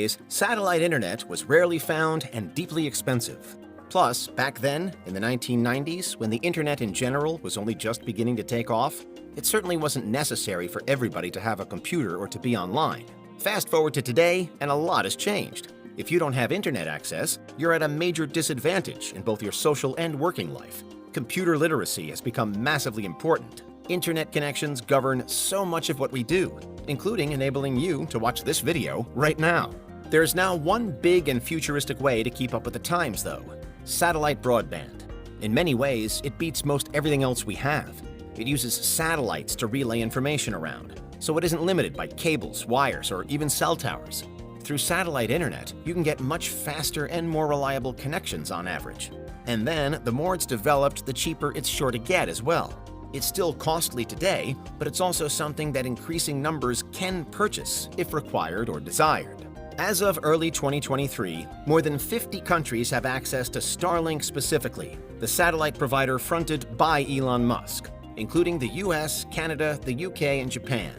Satellite internet was rarely found and deeply expensive. Plus, back then, in the 1990s, when the internet in general was only just beginning to take off, it certainly wasn't necessary for everybody to have a computer or to be online. Fast forward to today, and a lot has changed. If you don't have internet access, you're at a major disadvantage in both your social and working life. Computer literacy has become massively important. Internet connections govern so much of what we do, including enabling you to watch this video right now. There's now one big and futuristic way to keep up with the times, though: satellite broadband. In many ways, it beats most everything else we have. It uses satellites to relay information around, so it isn't limited by cables, wires, or even cell towers. Through satellite internet, you can get much faster and more reliable connections on average. And then, the more it's developed, the cheaper it's sure to get as well. It's still costly today, but it's also something that increasing numbers can purchase if required or desired. As of early 2023, more than 50 countries have access to Starlink specifically, the satellite provider fronted by Elon Musk, including the US, Canada, the UK, and Japan.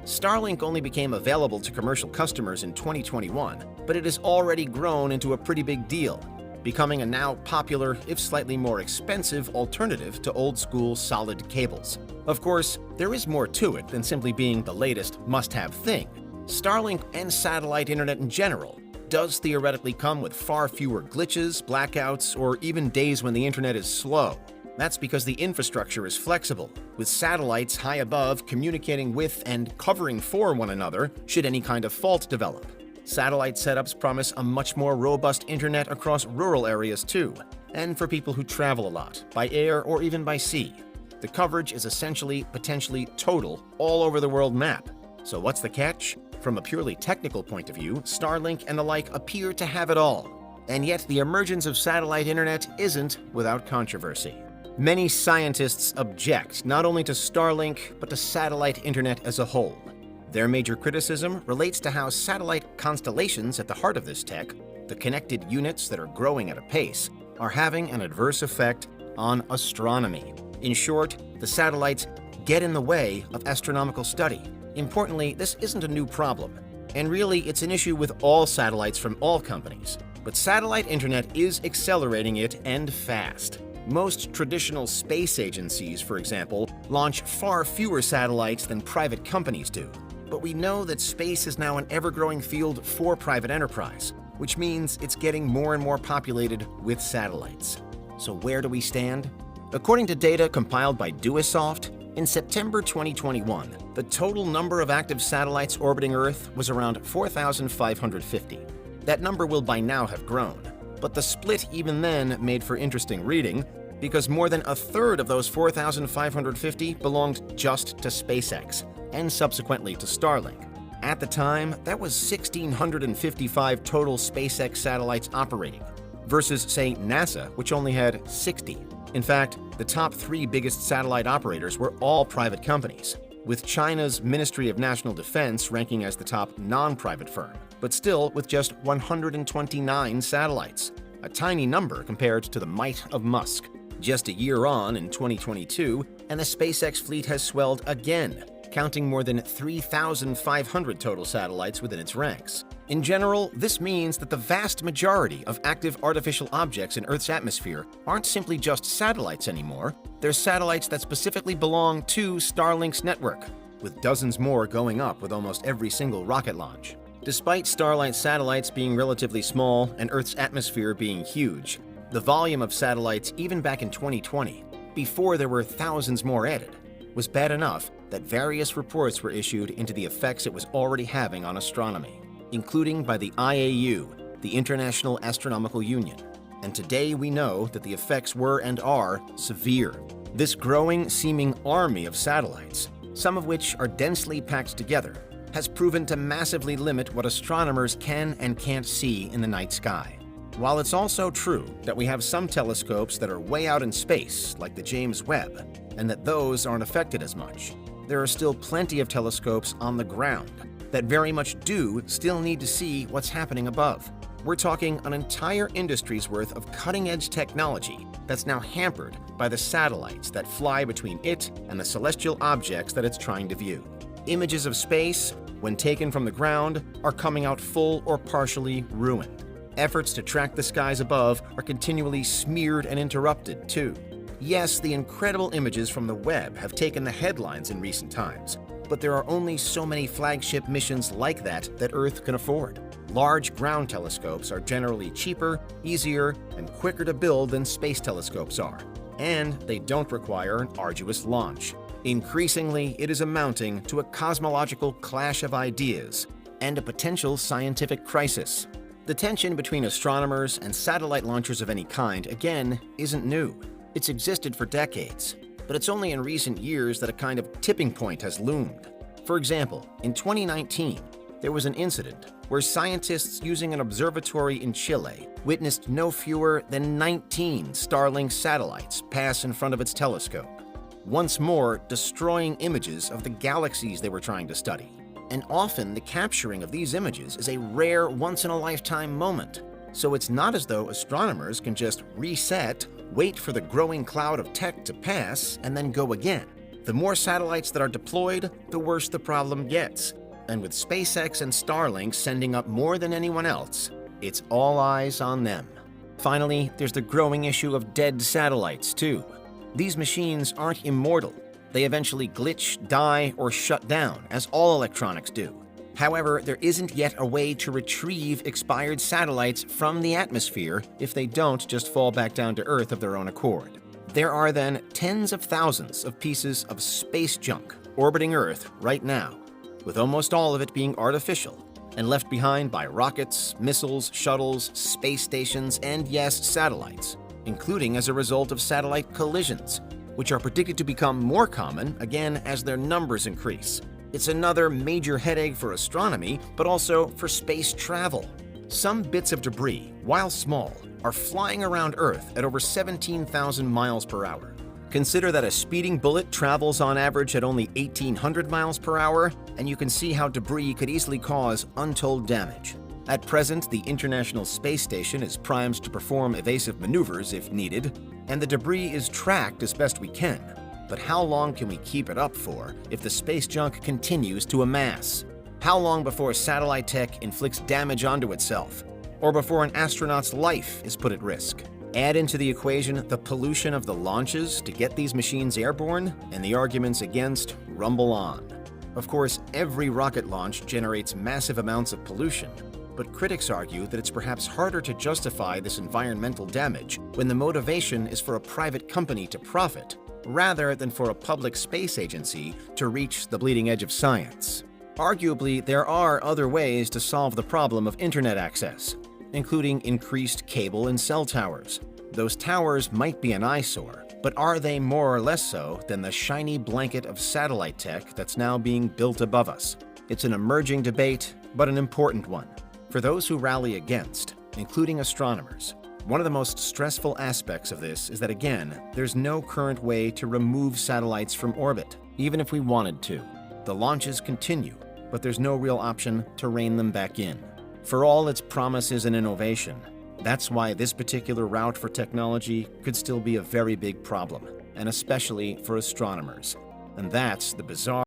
Starlink only became available to commercial customers in 2021, but it has already grown into a pretty big deal, becoming a now popular, if slightly more expensive, alternative to old-school solid cables. Of course, there is more to it than simply being the latest must-have thing. Starlink and satellite internet in general does theoretically come with far fewer glitches, blackouts, or even days when the internet is slow. That's because the infrastructure is flexible, with satellites high above communicating with and covering for one another should any kind of fault develop. Satellite setups promise a much more robust internet across rural areas too, and for people who travel a lot, by air or even by sea. The coverage is essentially, potentially total, all over the world map. So what's the catch? From a purely technical point of view, Starlink and the like appear to have it all. And yet the emergence of satellite internet isn't without controversy. Many scientists object not only to Starlink, but to satellite internet as a whole. Their major criticism relates to how satellite constellations at the heart of this tech, the connected units that are growing at a pace, are having an adverse effect on astronomy. In short, the satellites get in the way of astronomical study. Importantly, this isn't a new problem, and really it's an issue with all satellites from all companies. But satellite internet is accelerating it, and fast. Most traditional space agencies, for example, launch far fewer satellites than private companies do. But we know that space is now an ever-growing field for private enterprise, which means it's getting more and more populated with satellites. So where do we stand? According to data compiled by Duosoft, in September 2021, the total number of active satellites orbiting Earth was around 4,550. That number will by now have grown, but the split even then made for interesting reading, because more than a third of those 4,550 belonged just to SpaceX, and subsequently to Starlink. At the time, that was 1,655 total SpaceX satellites operating, versus, say, NASA, which only had 60. In fact, the top 3 biggest satellite operators were all private companies, with China's Ministry of National Defense ranking as the top non-private firm, but still with just 129 satellites, a tiny number compared to the might of Musk. Just a year on, in 2022, and the SpaceX fleet has swelled again, counting more than 3,500 total satellites within its ranks. In general, this means that the vast majority of active artificial objects in Earth's atmosphere aren't simply just satellites anymore. They're satellites that specifically belong to Starlink's network, with dozens more going up with almost every single rocket launch. Despite Starlink satellites being relatively small and Earth's atmosphere being huge, the volume of satellites even back in 2020, before there were thousands more added, was bad enough that various reports were issued into the effects it was already having on astronomy, including by the IAU, the International Astronomical Union. And today we know that the effects were and are severe. This growing, seeming army of satellites, some of which are densely packed together, has proven to massively limit what astronomers can and can't see in the night sky. While it's also true that we have some telescopes that are way out in space, like the James Webb, and that those aren't affected as much, there are still plenty of telescopes on the ground that very much do still need to see what's happening above. We're talking an entire industry's worth of cutting-edge technology that's now hampered by the satellites that fly between it and the celestial objects that it's trying to view. Images of space, when taken from the ground, are coming out full or partially ruined. Efforts to track the skies above are continually smeared and interrupted, too. Yes, the incredible images from the Webb have taken the headlines in recent times, but there are only so many flagship missions like that Earth can afford. Large ground telescopes are generally cheaper, easier, and quicker to build than space telescopes are, and they don't require an arduous launch. Increasingly, it is amounting to a cosmological clash of ideas and a potential scientific crisis. The tension between astronomers and satellite launchers of any kind, again, isn't new. It's existed for decades, but it's only in recent years that a kind of tipping point has loomed. For example, in 2019, there was an incident where scientists using an observatory in Chile witnessed no fewer than 19 Starlink satellites pass in front of its telescope, once more destroying images of the galaxies they were trying to study. And often the capturing of these images is a rare once-in-a-lifetime moment, so it's not as though astronomers can just reset, wait for the growing cloud of tech to pass, and then go again. The more satellites that are deployed, the worse the problem gets. And with SpaceX and Starlink sending up more than anyone else, it's all eyes on them. Finally, there's the growing issue of dead satellites, too. These machines aren't immortal. They eventually glitch, die, or shut down, as all electronics do. However, there isn't yet a way to retrieve expired satellites from the atmosphere if they don't just fall back down to Earth of their own accord. There are then tens of thousands of pieces of space junk orbiting Earth right now, with almost all of it being artificial and left behind by rockets, missiles, shuttles, space stations, and yes, satellites, including as a result of satellite collisions, which are predicted to become more common again as their numbers increase. It's another major headache for astronomy, but also for space travel. Some bits of debris, while small, are flying around Earth at over 17,000 miles per hour. Consider that a speeding bullet travels on average at only 1,800 miles per hour, and you can see how debris could easily cause untold damage. At present, the International Space Station is primed to perform evasive maneuvers if needed, and the debris is tracked as best we can. But how long can we keep it up for if the space junk continues to amass? How long before satellite tech inflicts damage onto itself? Or before an astronaut's life is put at risk? Add into the equation the pollution of the launches to get these machines airborne, and the arguments against rumble on. Of course, every rocket launch generates massive amounts of pollution, but critics argue that it's perhaps harder to justify this environmental damage when the motivation is for a private company to profit, rather than for a public space agency to reach the bleeding edge of science. Arguably, there are other ways to solve the problem of internet access, including increased cable and cell towers. Those towers might be an eyesore, but are they more or less so than the shiny blanket of satellite tech that's now being built above us? It's an emerging debate, but an important one. For those who rally against, including astronomers, one of the most stressful aspects of this is that, again, there's no current way to remove satellites from orbit, even if we wanted to. The launches continue, but there's no real option to rein them back in. For all its promises and innovation, that's why this particular route for technology could still be a very big problem, and especially for astronomers. And that's the bizarre